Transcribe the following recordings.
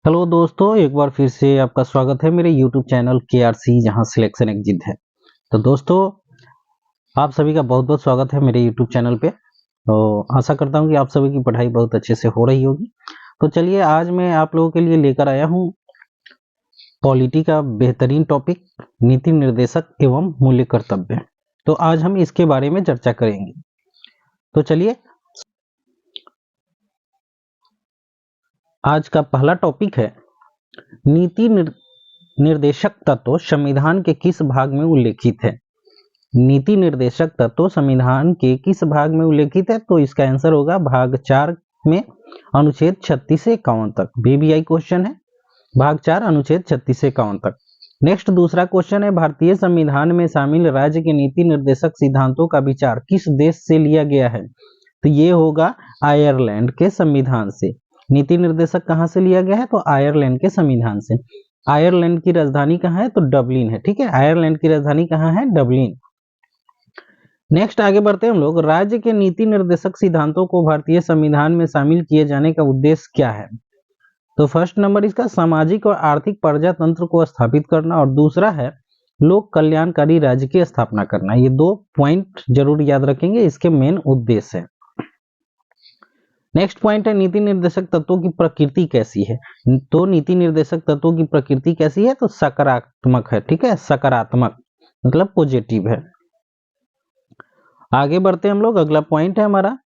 Hello दोस्तों, एक बार फिर से आपका स्वागत है मेरे यूट्यूब चैनल KRC, जहां सिलेक्शन एक जिद है। तो दोस्तों, आप सभी का बहुत बहुत स्वागत है मेरे यूट्यूब चैनल पे। तो आशा करता हूं कि आप सभी की पढ़ाई बहुत अच्छे से हो रही होगी। तो चलिए, आज मैं आप लोगों के लिए लेकर आया हूं पॉलिटी का बेहतरीन टॉपिक, नीति निर्देशक एवं मूल्य कर्तव्य। तो आज हम इसके बारे में चर्चा करेंगे। तो चलिए, आज का पहला टॉपिक है नीति निर्देशक तत्व संविधान के किस भाग में उल्लेखित है। नीति निर्देशक तत्व संविधान के किस भाग में उल्लेखित है? तो इसका आंसर होगा भाग 4 में, अनुच्छेद 36 से 51 तक। BBI क्वेश्चन है, भाग 4 अनुच्छेद 36 से 51 तक। नेक्स्ट दूसरा क्वेश्चन है, भारतीय संविधान में शामिल राज्य के नीति निर्देशक सिद्धांतों का विचार किस देश से लिया गया है? तो ये होगा आयरलैंड के संविधान से। नीति निर्देशक कहाँ से लिया गया है? तो आयरलैंड के संविधान से। आयरलैंड की राजधानी कहाँ है? तो डबलिन है। ठीक है, आयरलैंड की राजधानी कहाँ है? डबलिन। नेक्स्ट आगे बढ़ते हैं हम लोग। राज्य के नीति निर्देशक सिद्धांतों को भारतीय संविधान में शामिल किए जाने का उद्देश्य क्या है? तो फर्स्ट नंबर इसका सामाजिक और आर्थिक प्रजातंत्र को स्थापित करना, और दूसरा है लोक कल्याणकारी राज्य की स्थापना करना। ये दो पॉइंट जरूर याद रखेंगे, इसके मेन उद्देश्य है। नेक्स्ट पॉइंट है नीति निर्देशक तत्वों की प्रकृति कैसी है? तो नीति निर्देशक तत्वों की प्रकृति कैसी है? तो सकारात्मक है। ठीक है, सकारात्मक मतलब पॉजिटिव है। आगे बढ़ते हैं हम लोग। अगला पॉइंट है हमारा,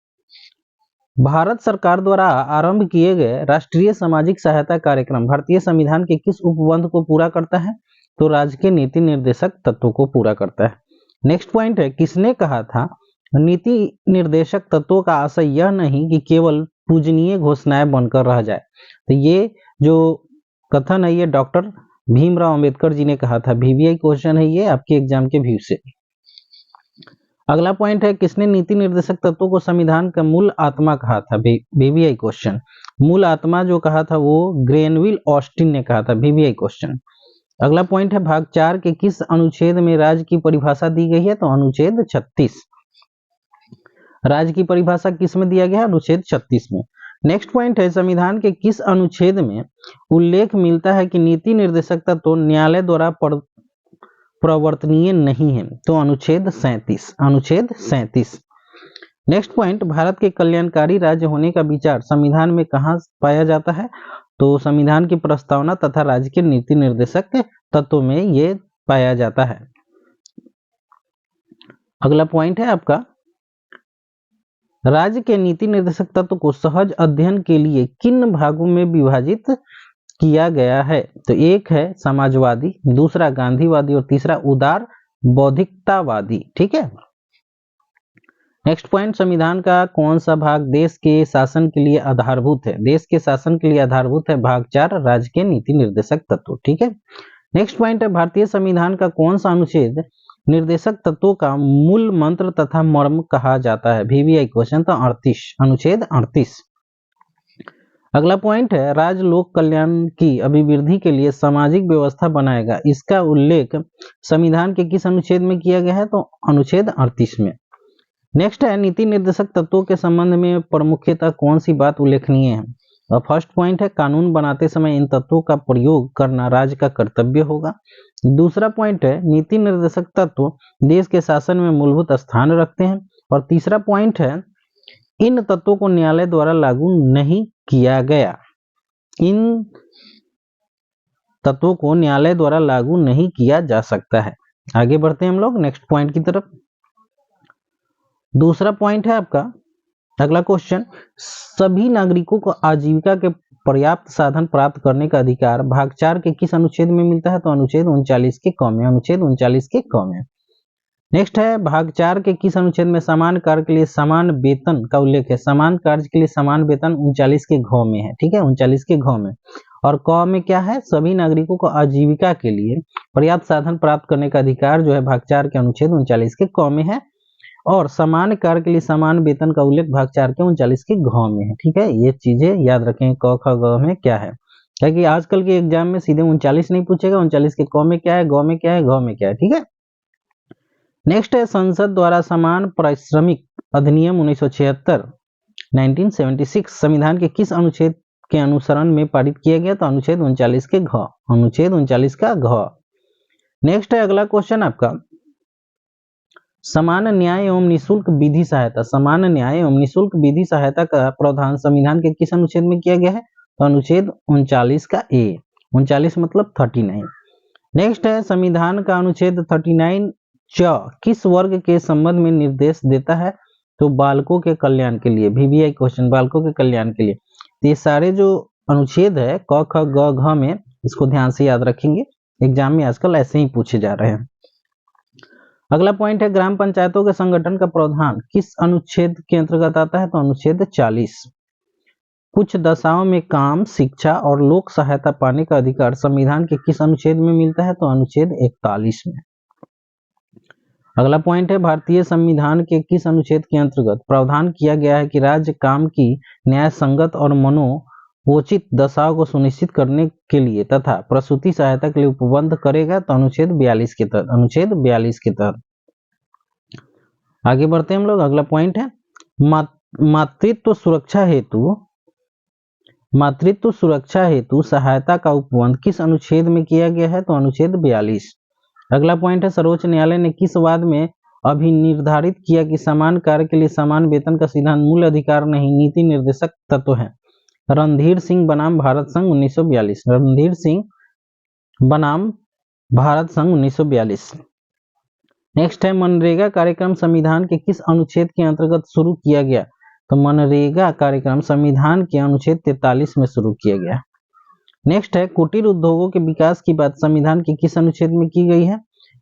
भारत सरकार द्वारा आरंभ किए गए राष्ट्रीय सामाजिक सहायता कार्यक्रम भारतीय संविधान के किस उपबंध को पूरा करता है? तो राज्य के नीति निर्देशक तत्वों को पूरा करता है। नेक्स्ट पॉइंट है, किसने कहा था नीति निर्देशक तत्वों का आशय यह नहीं कि केवल पूजनीय घोषणाएं बनकर रह जाए। तो ये जो कथन है, ये डॉक्टर भीमराव अंबेडकर जी ने कहा था। BBI क्वेश्चन है ये आपके एग्जाम के व्यू से। अगला पॉइंट है, किसने नीति निर्देशक तत्वों को संविधान का मूल आत्मा कहा था? BBI question. मूल आत्मा जो कहा था वो ग्रेनविल ऑस्टिन ने कहा था। BBI question. अगला पॉइंट है, भाग 4 के किस अनुच्छेद में राज्य की परिभाषा दी गई है? तो अनुच्छेद 36। राज्य की परिभाषा किस में दिया गया है? अनुच्छेद 36 में। नेक्स्ट पॉइंट है, संविधान के किस अनुच्छेद में उल्लेख मिलता है कि नीति निर्देशक तत्व न्यायालय द्वारा प्रवर्तनीय नहीं है? तो अनुच्छेद 37। अनुच्छेद 37। नेक्स्ट पॉइंट, भारत के कल्याणकारी राज्य होने का विचार संविधान में कहाँ पाया जाता है? तो संविधान की प्रस्तावना तथा राज्य के नीति निर्देशक तत्वों में ये पाया जाता है। अगला पॉइंट है आपका, राज्य के नीति निर्देशक तत्व को सहज अध्ययन के लिए किन भागों में विभाजित किया गया है? तो एक है समाजवादी, दूसरा गांधीवादी, और तीसरा उदार बौद्धिकतावादी। ठीक है। नेक्स्ट पॉइंट, संविधान का कौन सा भाग देश के शासन के लिए आधारभूत है? देश के शासन के लिए आधारभूत है भाग 4, राज्य के नीति निर्देशक तत्व। ठीक है। नेक्स्ट पॉइंट है, भारतीय संविधान का कौन सा अनुच्छेद निर्देशक तत्वों का मूल मंत्र तथा मर्म कहा जाता है? BBI question. तो 38, अनुच्छेद 38। अगला पॉइंट है, राज्य लोक कल्याण की अभिवृद्धि के लिए सामाजिक व्यवस्था बनाएगा, इसका उल्लेख संविधान के किस अनुच्छेद में किया गया है? तो अनुच्छेद 38 में। नेक्स्ट है, नीति निर्देशक तत्वों के संबंध में प्रमुखतः कौन सी बात उल्लेखनीय है? फर्स्ट पॉइंट है, कानून बनाते समय इन तत्वों का प्रयोग करना राज्य का कर्तव्य होगा। दूसरा पॉइंट है, नीति निर्देशक तत्व देश के शासन में मूलभूत स्थान रखते हैं। और तीसरा पॉइंट है, इन तत्वों को न्यायालय द्वारा लागू नहीं किया गया। इन तत्वों को न्यायालय द्वारा लागू नहीं किया जा सकता है। आगे बढ़ते हैं हम लोग नेक्स्ट पॉइंट की तरफ। दूसरा पॉइंट है आपका, अगला क्वेश्चन, सभी नागरिकों को आजीविका के पर्याप्त साधन प्राप्त करने का अधिकार भाग 4 के किस अनुच्छेद में मिलता है? तो अनुच्छेद 39 के क में। अनुच्छेद 39 के क में। नेक्स्ट है, भाग 4 के किस अनुच्छेद में समान कार्य के लिए समान वेतन का उल्लेख है? समान कार्य के लिए समान वेतन 39 के घ में है। ठीक है, 39 के घ में। और क में क्या है? सभी नागरिकों को आजीविका के लिए पर्याप्त साधन प्राप्त करने का अधिकार जो है भाग 4 के अनुच्छेद 39 के क में है। और समान कार्य के लिए समान वेतन का उल्लेख भाग 4 के 39 के घ में है। ठीक है, ये चीजें याद रखें, क ख ग में क्या है, क्योंकि आजकल के एग्जाम में सीधे 39 नहीं पूछेगा, 39 के क में क्या है, ग में क्या है, घ में क्या है। ठीक है। नेक्स्ट है, संसद द्वारा समान पारिश्रमिक अधिनियम 1976 1976 संविधान के किस अनुच्छेद के अनुसरण में पारित किया गया, तो अनुच्छेद 39 के घ, अनुच्छेद 39 का घ। नेक्स्ट है अगला क्वेश्चन आपका, समान न्याय एवं निःशुल्क विधि सहायता, समान न्याय एवं निःशुल्क विधि सहायता का प्रावधान संविधान के किस अनुच्छेद में किया गया है, तो अनुच्छेद 39 का ए, 39 मतलब 39। नेक्स्ट है संविधान का अनुच्छेद 39 च किस वर्ग के संबंध में निर्देश देता है, तो बालकों के कल्याण के लिए, VVI क्वेश्चन, बालकों के कल्याण के लिए। तो ये सारे जो अनुच्छेद है क ख ग घ में, इसको ध्यान से याद रखेंगे, एग्जाम में आजकल ऐसे ही पूछे जा रहे हैं। अगला पॉइंट है ग्राम पंचायतों के संगठन का प्रावधान किस अनुच्छेद के अंतर्गत आता है, तो अनुच्छेद 40। कुछ दशाओं में काम, शिक्षा और लोक सहायता पाने का अधिकार संविधान के किस अनुच्छेद में मिलता है, तो अनुच्छेद 41 में। अगला पॉइंट है भारतीय संविधान के किस अनुच्छेद के अंतर्गत प्रावधान किया गया है कि राज्य काम की न्याय संगत और मनोचित दशाओं को सुनिश्चित करने के लिए तथा प्रसूति सहायता के लिए उपबंध करेगा, तो अनुच्छेद 42 के तहत, अनुच्छेद 42 के तहत। आगे बढ़ते हैं हम लोग। अगला पॉइंट है मातृत्व सुरक्षा हेतु सहायता का उपबंध किस अनुच्छेद में किया गया है, तो अनुच्छेद 42। अगला पॉइंट है सर्वोच्च न्यायालय ने किस वाद में अभिनिर्धारित किया कि समान कार्य के लिए समान वेतन का सिद्धांत मूल अधिकार नहीं नीति निर्देशक तत्व है, रणधीर सिंह बनाम भारत संघ 1942, रणधीर सिंह बनाम भारत संघ 1942। नेक्स्ट है मनरेगा कार्यक्रम संविधान के किस अनुच्छेद के अंतर्गत शुरू किया गया, तो मनरेगा कार्यक्रम संविधान के अनुच्छेद 43 में शुरू किया गया। नेक्स्ट है कुटीर उद्योगों के विकास की बात संविधान के किस अनुच्छेद में की गई है,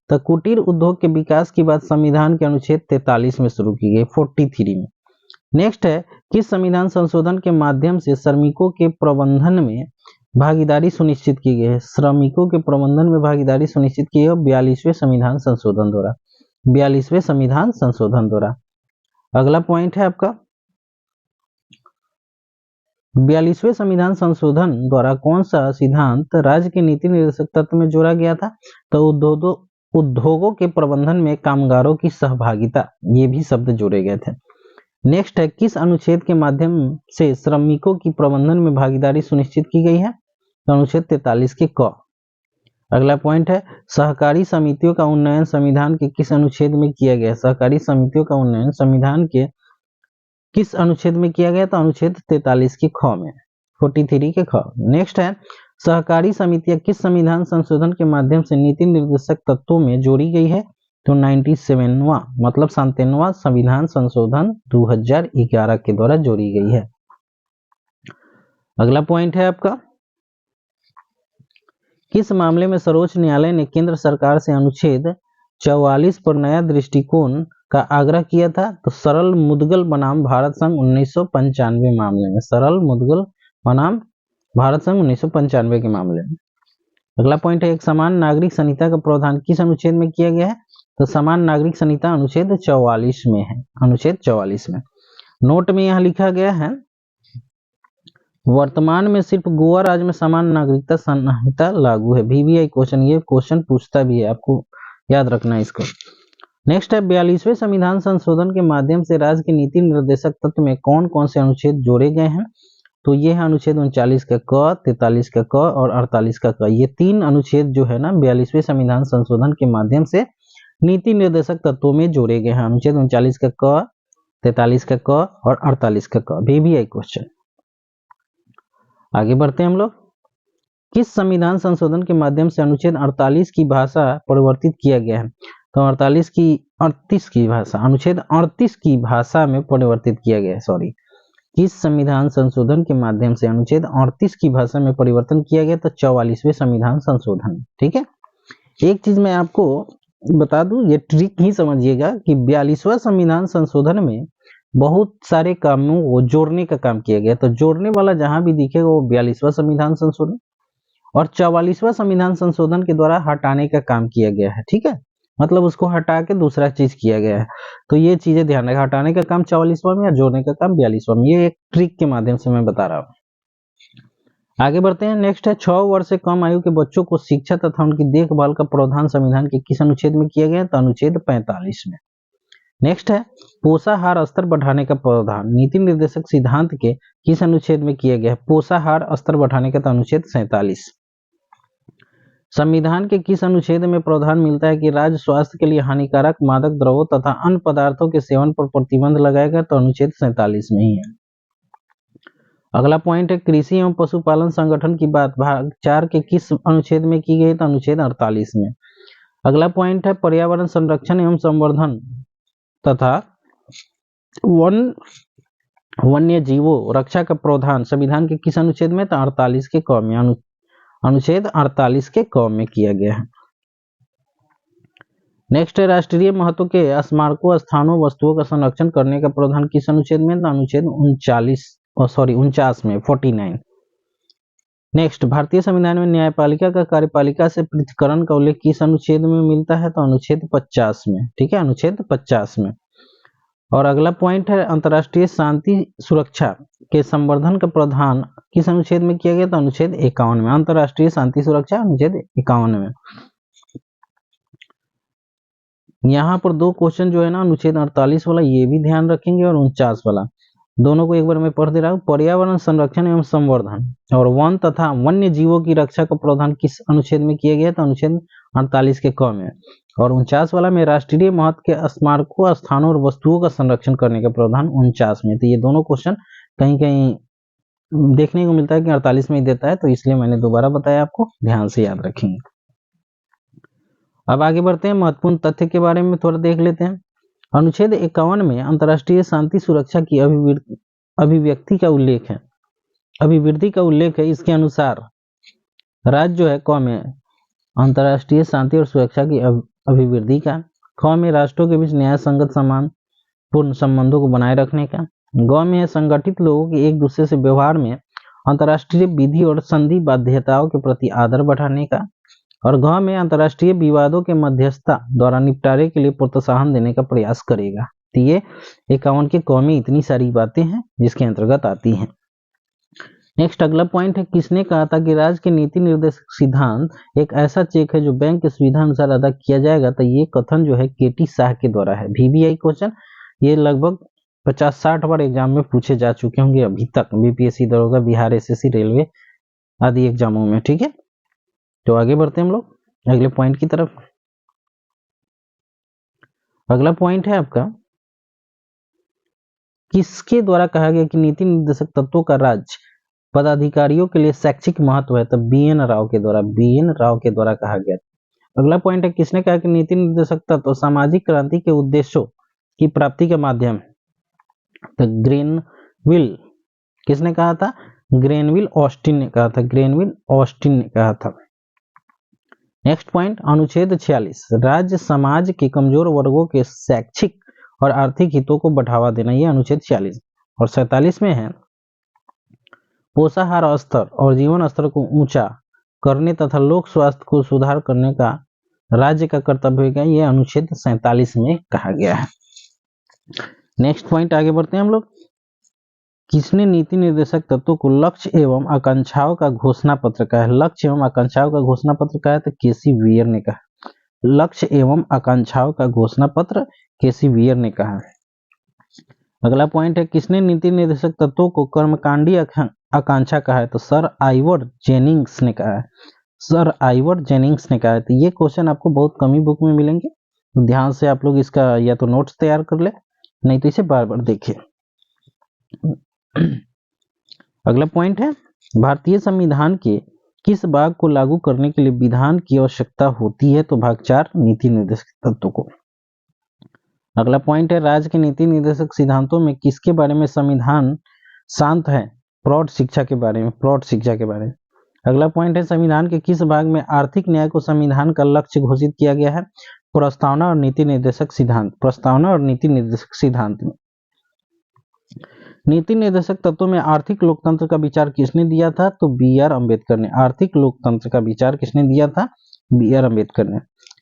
तो कुटीर उद्योग के विकास की बात संविधान के अनुच्छेद 43 में शुरू की गई, 43 में। नेक्स्ट है किस संविधान संशोधन के माध्यम से श्रमिकों के प्रबंधन में भागीदारी सुनिश्चित की गई है, श्रमिकों के प्रबंधन में भागीदारी सुनिश्चित की है 42वें संविधान संशोधन द्वारा, 42वें संविधान संशोधन द्वारा। अगला पॉइंट है आपका 42वें संविधान संशोधन द्वारा कौन सा सिद्धांत राज्य के नीति निर्देशक तत्व में जोड़ा गया था, तो उद्योगों के प्रबंधन में कामगारों की सहभागिता, ये भी शब्द जोड़े गए थे। नेक्स्ट है किस अनुच्छेद के माध्यम से श्रमिकों की प्रबंधन में भागीदारी सुनिश्चित की गई है, तो अनुच्छेद 43 के क। अगला पॉइंट है सहकारी समितियों का उन्नयन संविधान के किस अनुच्छेद में किया गया, सहकारी समितियों का उन्नयन संविधान के किस अनुच्छेद में किया गया, तो अनुच्छेद 43 के ख में, 43 के ख। नेक्स्ट है सहकारी समितियां किस संविधान संशोधन के माध्यम से नीति निर्देशक तत्वों में जोड़ी गई है, तो 97वां मतलब 97वां संविधान संशोधन 2011 के द्वारा जोड़ी गई है। अगला पॉइंट है आपका किस मामले में सर्वोच्च न्यायालय ने केंद्र सरकार से अनुच्छेद 44 पर नया दृष्टिकोण का आग्रह किया था, तो सरल मुदगल बनाम भारत संघ 1995 मामले में, सरल मुदगल बनाम भारत संघ 1995 के मामले में। अगला पॉइंट है एक समान नागरिक संहिता का प्रावधान किस अनुच्छेद में किया गया है, तो समान नागरिक संहिता अनुच्छेद 44 में है, अनुच्छेद 44 में। नोट में यहां लिखा गया है वर्तमान में सिर्फ गोवा राज्य में समान नागरिकता संहिता लागू है, VVI क्वेश्चन, ये क्वेश्चन पूछता भी है, आपको याद रखना है इसको। नेक्स्ट है 42वें संविधान संशोधन के माध्यम से राज्य के नीति निर्देशक तत्व में कौन कौन से अनुच्छेद जोड़े गए हैं, तो ये है अनुच्छेद 39 का क, 43 का क और 48 का क। ये तीन अनुच्छेद जो है ना 42वें संविधान संशोधन के माध्यम से नीति निर्देशक तत्वों में जोड़े गए हैं, अनुच्छेद 39 का क, 43 का क और 48 का क, VVI क्वेश्चन। आगे बढ़ते हैं हम लोग। किस संविधान संशोधन के माध्यम से अनुच्छेद 48 की भाषा परिवर्तित किया गया है, तो 38 की भाषा, अनुच्छेद 38 की भाषा में परिवर्तित किया गया है, सॉरी। किस संविधान संशोधन के माध्यम से अनुच्छेद 38 की भाषा में परिवर्तन किया गया, तो 44वें संविधान संशोधन। ठीक है, एक चीज मैं आपको बता दूं, ये ट्रिक ही समझिएगा कि 42वां संविधान संशोधन में बहुत सारे कामों को जोड़ने का काम किया गया, तो जोड़ने वाला जहां भी दिखेगा वो 42वां संविधान संशोधन, और 44वां संविधान संशोधन के द्वारा हटाने का काम किया गया है। ठीक है, मतलब उसको हटा के दूसरा चीज किया गया है, तो ये चीजें ध्यान रखें, हटाने का काम 44वां में या जोड़ने का काम 42वां में, ये एक ट्रिक के माध्यम से मैं बता रहा हूँ। आगे बढ़ते हैं। नेक्स्ट है 6 वर्ष से कम आयु के बच्चों को शिक्षा तथा उनकी देखभाल का प्रावधान संविधान के किस अनुच्छेद में किया गया, तो अनुच्छेद 45 में। नेक्स्ट है पोषाहार स्तर बढ़ाने का प्रावधान नीति निर्देशक सिद्धांत के किस अनुच्छेद में किया गया है? पोषाहार स्तर बढ़ाने का तो अनुच्छेद 47। संविधान के किस अनुच्छेद में प्रावधान मिलता है कि राज्य स्वास्थ्य के लिए हानिकारक मादक द्रव्यों तथा अन्य पदार्थों के सेवन पर प्रतिबंध लगाएगा? तो अनुच्छेद 47 में ही है। अगला पॉइंट है कृषि एवं पशुपालन संगठन की बात भाग 4 के किस अनुच्छेद में की गई? तो अनुच्छेद 48 में। अगला पॉइंट है पर्यावरण संरक्षण एवं संवर्धन तथा वन्य जीवों रक्षा का प्रावधान संविधान के किस अनुच्छेद में? तो 48 के क में। अनुच्छेद 48 के क में किया गया है। नेक्स्ट है राष्ट्रीय महत्व के स्मारकों स्थानों वस्तुओं का संरक्षण करने का प्रावधान किस अनुच्छेद में? तो अनुच्छेद 49 में 49। नेक्स्ट भारतीय संविधान में न्यायपालिका का कार्यपालिका से पृथक्करण का उल्लेख किस अनुच्छेद में मिलता है? तो अनुच्छेद 50 में। ठीक है, अनुच्छेद 50 में। और अगला पॉइंट है अंतर्राष्ट्रीय शांति सुरक्षा के संवर्धन का प्रावधान किस अनुच्छेद में किया गया? तो अनुच्छेद 51 में। अंतर्राष्ट्रीय शांति सुरक्षा अनुच्छेद 51 में। यहाँ पर दो क्वेश्चन जो है ना अनुच्छेद 48 वाला ये भी ध्यान रखेंगे और 49 वाला, दोनों को एक बार मैं पढ़ दे रहा हूँ। पर्यावरण संरक्षण एवं संवर्धन और वन तथा वन्य जीवों की रक्षा का प्रावधान किस अनुच्छेद में किया गया? तो अनुच्छेद 48 के क में। और 49 वाला में राष्ट्रीय महत्व के स्मारकों स्थानों और वस्तुओं का संरक्षण करने का प्रावधान 49 में। तो ये दोनों क्वेश्चन कहीं कहीं देखने को मिलता है कि 48 में ही देता है, तो इसलिए मैंने दोबारा बताया, आपको ध्यान से याद रखेंगे। अब आगे बढ़ते हैं, महत्वपूर्ण तथ्य के बारे में थोड़ा देख लेते हैं। अनुच्छेद 51 में अंतर्राष्ट्रीय शांति सुरक्षा की अभिव्यक्ति का उल्लेख है, अभिवृद्धि का उल्लेख है। इसके अनुसार राज्य जो है क में अंतर्राष्ट्रीय शांति और सुरक्षा की अभिवृद्धि का, ख में राष्ट्रों के बीच न्याय संगत समान पूर्ण संबंधों को बनाए रखने का, ग में है संगठित लोगों के एक दूसरे से व्यवहार में अंतर्राष्ट्रीय विधि और संधि बाध्यताओं के प्रति आदर बढ़ाने का, और घ में अंतर्राष्ट्रीय विवादों के मध्यस्थता द्वारा निपटारे के लिए प्रोत्साहन देने का प्रयास करेगा। तो ये 51 के क में इतनी सारी बातें हैं जिसके अंतर्गत आती हैं। नेक्स्ट अगला पॉइंट है किसने कहा था कि राज्य के नीति निर्देशक सिद्धांत एक ऐसा चेक है जो बैंक की सुविधा अनुसार अदा किया जाएगा? तो ये कथन जो है केटी शाह के द्वारा है। VBI क्वेश्चन ये लगभग 50-60 बार एग्जाम में पूछे जा चुके होंगे अभी तक, BPSC दरोगा, बिहार SSC, रेलवे आदि एग्जामों में। ठीक है, तो आगे बढ़ते हैं हम लोग अगले पॉइंट की तरफ। अगला पॉइंट है आपका किसके द्वारा कहा गया कि नीति निर्देशक तत्वों का राज्य पदाधिकारियों के लिए शैक्षिक महत्व है? तो BN राव के द्वारा, BN राव के द्वारा कहा गया। अगला पॉइंट है किसने कहा कि नीति निर्देशक तत्व सामाजिक क्रांति के उद्देश्यों की प्राप्ति का माध्यम है? तो ग्रेनविल, किसने कहा था? ग्रेनविल ऑस्टिन ने कहा था, ग्रेनविल ऑस्टिन ने कहा था। नेक्स्ट पॉइंट अनुच्छेद 46 राज्य समाज के कमजोर वर्गों के शैक्षिक और आर्थिक हितों को बढ़ावा देना, ये अनुच्छेद 46। और 47 में है पोषाहार स्तर और जीवन स्तर को ऊंचा करने तथा लोक स्वास्थ्य को सुधार करने का राज्य का कर्तव्य है, ये अनुच्छेद 47 में कहा गया है। नेक्स्ट पॉइंट आगे बढ़ते हैं हम लोग। किसने नीति निर्देशक तत्वों को लक्ष्य एवं आकांक्षाओं का घोषणा पत्र कहा है? लक्ष्य एवं आकांक्षाओं का घोषणा पत्र कहा है तो KC वियर ने कहा। लक्ष्य एवं आकांक्षाओं का घोषणा पत्र KC वियर ने कहा। अगला पॉइंट है किसने नीति निर्देशक तत्वों को कर्मकांडी आकांक्षा कहा है? तो सर आइवर जेनिंग्स ने कहा है, सर आइवर जेनिंग्स ने कहा है। तो ये क्वेश्चन आपको बहुत कम ही बुक में मिलेंगे, तो ध्यान से आप लोग इसका या तो नोट्स तैयार कर ले, नहीं तो इसे बार बार देखिए। अगला पॉइंट है भारतीय संविधान के किस भाग को लागू करने के लिए विधान की आवश्यकता होती है? तो भाग 4 नीति निर्देशक तत्वों को। अगला पॉइंट है राज्य के नीति निर्देशक सिद्धांतों में किसके बारे में संविधान शांत है? प्रौढ़ शिक्षा के बारे में, प्रौढ़ शिक्षा के बारे में। अगला पॉइंट है संविधान के किस भाग में आर्थिक न्याय को संविधान का लक्ष्य घोषित किया गया है? प्रस्तावना और नीति निर्देशक सिद्धांत, प्रस्तावना और नीति निर्देशक सिद्धांत में। नीति निर्देशक तत्वों में आर्थिक लोकतंत्र का विचार किसने दिया था? तो BR अम्बेडकर ने। आर्थिक लोकतंत्र का विचार किसने दिया था? BR अम्बेडकर ने।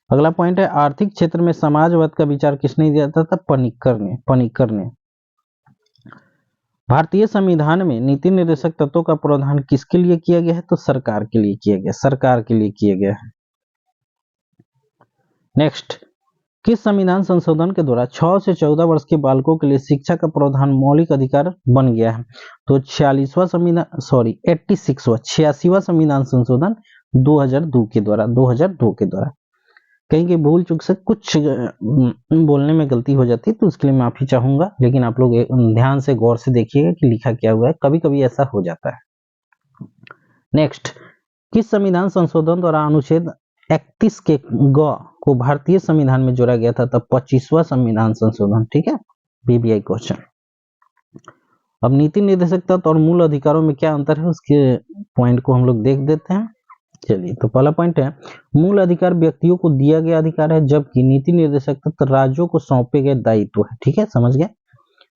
अगला पॉइंट है आर्थिक क्षेत्र में समाजवाद का विचार किसने दिया था? पनिक्कर ने, पनिक्कर ने। भारतीय संविधान में नीति निर्देशक तत्वों का प्रावधान किसके लिए किया गया है? तो सरकार के लिए किया गया, सरकार के लिए किया गया है। नेक्स्ट किस संविधान संशोधन के द्वारा 6 से 14 वर्ष के बालकों के लिए शिक्षा का प्रावधान मौलिक अधिकार बन गया है? तो 86वां संविधान संशोधन 2002 के द्वारा। कहीं की भूल चूक से कुछ बोलने में गलती हो जाती है तो उसके लिए माफी चाहूंगा, लेकिन आप लोग ध्यान से गौर से देखिएगा कि लिखा क्या हुआ है, कभी कभी ऐसा हो जाता है। नेक्स्ट, किस संविधान संशोधन द्वारा अनुच्छेद 31 के ग को भारतीय संविधान में जोड़ा गया था? तब 25वां संविधान संशोधन। ठीक है, बीबीआई क्वेश्चन। अब नीति निर्देशक तत्व और मूल अधिकारों में क्या अंतर है, उसके पॉइंट को हम लोग देख देते हैं। चलिए, तो पहला पॉइंट है, मूल अधिकार व्यक्तियों को दिया गया अधिकार है, जबकि नीति निर्देशक तत्व राज्यों को सौंपे गए दायित्व है। ठीक है, समझ गए।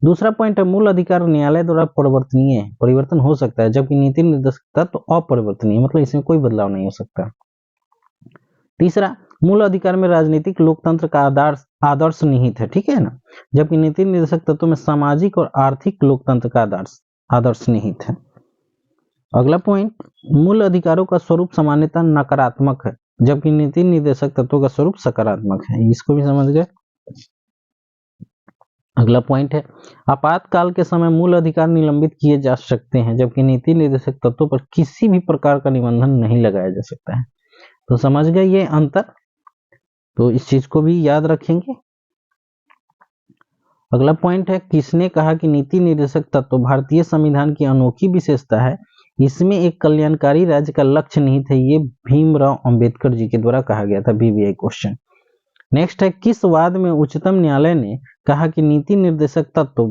दूसरा पॉइंट है, मूल अधिकार न्यायालय द्वारा परिवर्तनीय है, परिवर्तन हो सकता है, जबकि नीति निर्देशक तत्व अपरिवर्तनीय, मतलब इसमें कोई बदलाव नहीं हो सकता। तीसरा, मूल अधिकार में राजनीतिक लोकतंत्र का आदर्श निहित है। ठीक है ना, जबकि नीति निर्देशक तत्व में सामाजिक और आर्थिक लोकतंत्र का आदर्श निहित है। अगला पॉइंट, मूल अधिकारों का स्वरूप सामान्यतः नकारात्मक है, जबकि नीति निर्देशक तत्वों का स्वरूप सकारात्मक है। इसको भी समझ गए। अगला पॉइंट है, आपातकाल के समय मूल अधिकार निलंबित किए जा सकते हैं, जबकि नीति निर्देशक तत्वों पर किसी भी प्रकार का निबंधन नहीं लगाया जा सकता है। तो समझ गए ये अंतर, तो इस चीज को भी याद रखेंगे। अगला पॉइंट है, किसने कहा कि नीति निर्देशक तत्व भारतीय संविधान की अनोखी विशेषता है, इसमें एक कल्याणकारी राज्य का लक्ष्य निहित है? ये भीमराव अंबेडकर जी के द्वारा कहा गया था, बीबीआई क्वेश्चन। नेक्स्ट है, किस वाद में उच्चतम न्यायालय ने कहा कि नीति निर्देशक तत्व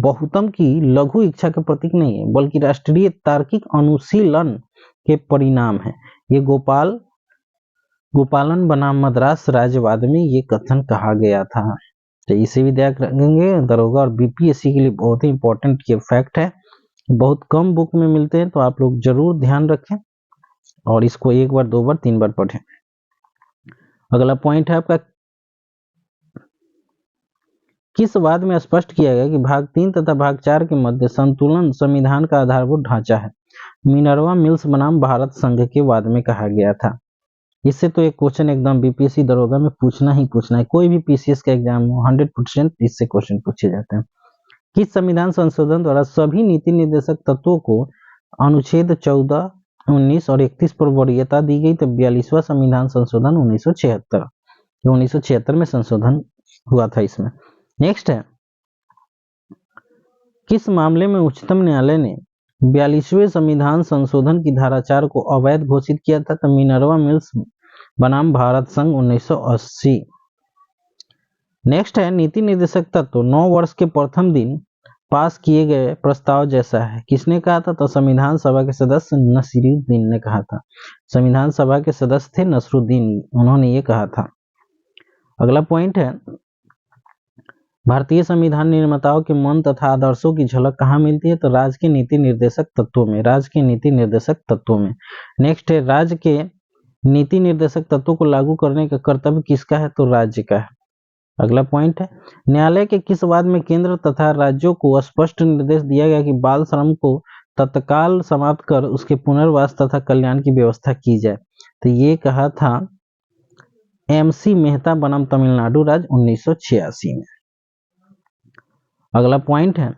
बहुमत की लघु इच्छा का प्रतीक नहीं है, बल्कि राष्ट्रीय तार्किक अनुशीलन के परिणाम है? ये गोपालन बनाम मद्रास राज्यवाद में ये कथन कहा गया था। तो इसे भी ध्यान रखेंगे, दरोगा और बीपीएससी के लिए बहुत ही इंपॉर्टेंट ये फैक्ट है, बहुत कम बुक में मिलते हैं, तो आप लोग जरूर ध्यान रखें और इसको एक बार, दो बार, तीन बार पढ़ें। अगला पॉइंट है आपका, किस वाद में स्पष्ट किया गया कि भाग 3 तथा भाग 4 के मध्य संतुलन संविधान का आधारभूत ढांचा है? मिनर्वा मिल्स बनाम भारत संघ के वाद में कहा गया था। इससे तो एक क्वेश्चन एकदम बीपीएससी दरोगा में पूछना ही पूछना है, कोई भी पीसीएस का एग्जाम हो 100% इससे क्वेश्चन पूछे जाते हैं। किस संविधान संशोधन द्वारा सभी नीति निर्देशक तत्वों को अनुच्छेद 14, 19 और 31 पर वरीयता दी गई? तो 42वां संविधान संशोधन 1976 में संशोधन हुआ था इसमें। नेक्स्ट है, किस मामले में उच्चतम न्यायालय ने 42वें संविधान संशोधन की धारा 4 को अवैध घोषित किया था? तो मिनर्वा मिल्स बनाम भारत संघ 1980। नेक्स्ट है, नीति निर्देशक तत्व 9 वर्ष के प्रथम दिन पास किए गए प्रस्ताव जैसा है, किसने कहा था? तो संविधान सभा के सदस्य नसीरुद्दीन ने कहा था। संविधान सभा के सदस्य थे नसरुद्दीन, उन्होंने ये कहा था। अगला पॉइंट है, भारतीय संविधान निर्माताओं के मन तथा आदर्शों की झलक कहाँ मिलती है? तो राज्य के नीति निर्देशक तत्वों में। नेक्स्ट है, राज्य के नीति निर्देशक तत्वों को लागू करने का कर्तव्य किसका है? तो राज्य का है। अगला पॉइंट है, न्यायालय के किस वाद में केंद्र तथा राज्यों को स्पष्ट निर्देश दिया गया कि बाल श्रम को तत्काल समाप्त कर उसके पुनर्वास तथा कल्याण की व्यवस्था की जाए? तो ये कहा था एमसी मेहता बनाम तमिलनाडु राज्य 1986 में। अगला पॉइंट है,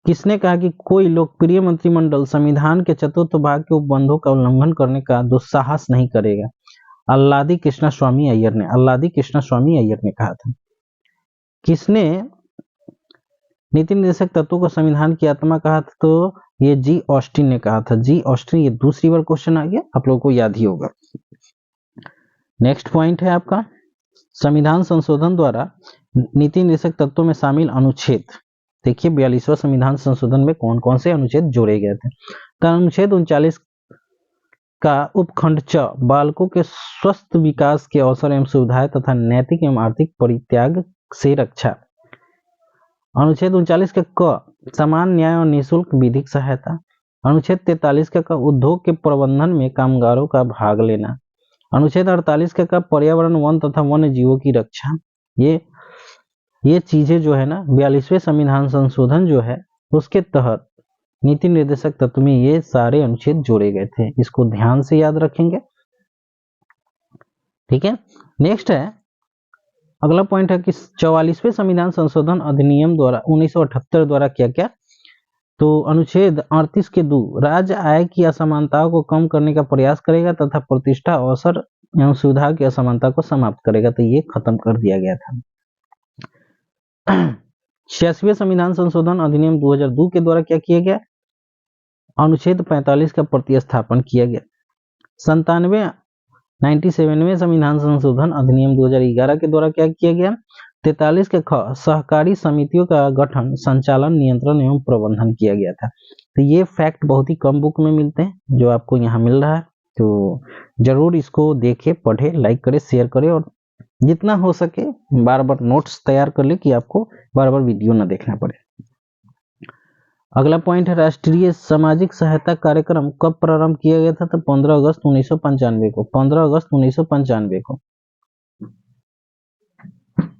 किसने कहा कि कोई लोकप्रिय मंत्रिमंडल संविधान के चतुर्थ भाग के उपबंधों का उल्लंघन करने का दुस्साहस नहीं करेगा? अल्लादी कृष्णस्वामी अय्यर ने कहा था। किसने नीति निर्देशक तत्वों को संविधान की आत्मा कहा था? तो ये जी ऑस्टिन ने कहा था। जी ऑस्टिन, ये दूसरी बार क्वेश्चन आ गया, आप लोगों को याद ही होगा। नेक्स्ट पॉइंट है आपका, संविधान संशोधन द्वारा नीति निर्देशक तत्वों में शामिल अनुच्छेद। देखिए 42वां संविधान संशोधन में कौन कौन से अनुच्छेद जोड़े गए थे? तो अनुच्छेद 39 का उपखंड च बालकों के स्वस्थ विकास के अवसर एवं सुविधाएं तथा नैतिक एवं आर्थिक परित्याग से रक्षा। अनुच्छेद 39 का क समान न्याय और निःशुल्क विधिक सहायता। अनुच्छेद 43 का उद्योग के प्रबंधन में कामगारों का भाग लेना। अनुच्छेद 48 का पर्यावरण, वन तथा वन्य जीवों की रक्षा। ये चीजें जो है ना 42वें संविधान संशोधन जो है उसके तहत नीति निर्देशक तत्व में ये सारे अनुच्छेद जोड़े गए थे, इसको ध्यान से याद रखेंगे। ठीक है, नेक्स्ट है अगला पॉइंट है कि 44वें संविधान संशोधन अधिनियम द्वारा 1978 द्वारा क्या क्या, तो अनुच्छेद 38 के 2 राज्य आय की असमानताओं को कम करने का प्रयास करेगा तथा प्रतिष्ठा, अवसर एवं सुविधा की असमानता को समाप्त करेगा, तो ये खत्म कर दिया गया था। 86वें संविधान संशोधन अधिनियम 2002 के द्वारा क्या किया गया, अनुच्छेद 45 का प्रतिस्थापन किया गया। 97वें संविधान संशोधन अधिनियम 2011 के द्वारा क्या किया गया, 43 के ख सहकारी समितियों का गठन, संचालन, नियंत्रण एवं प्रबंधन किया गया था। तो ये फैक्ट बहुत ही कम बुक में मिलते हैं, जो आपको यहाँ मिल रहा है, तो जरूर इसको देखें, पढ़े, लाइक करें, शेयर करें और जितना हो सके बार बार नोट्स तैयार कर ले कि आपको बार बार वीडियो न देखना पड़े। अगला पॉइंट है राष्ट्रीय सामाजिक सहायता कार्यक्रम कब प्रारंभ किया गया था, तो 15 अगस्त 1995 को। 15 अगस्त 1995 को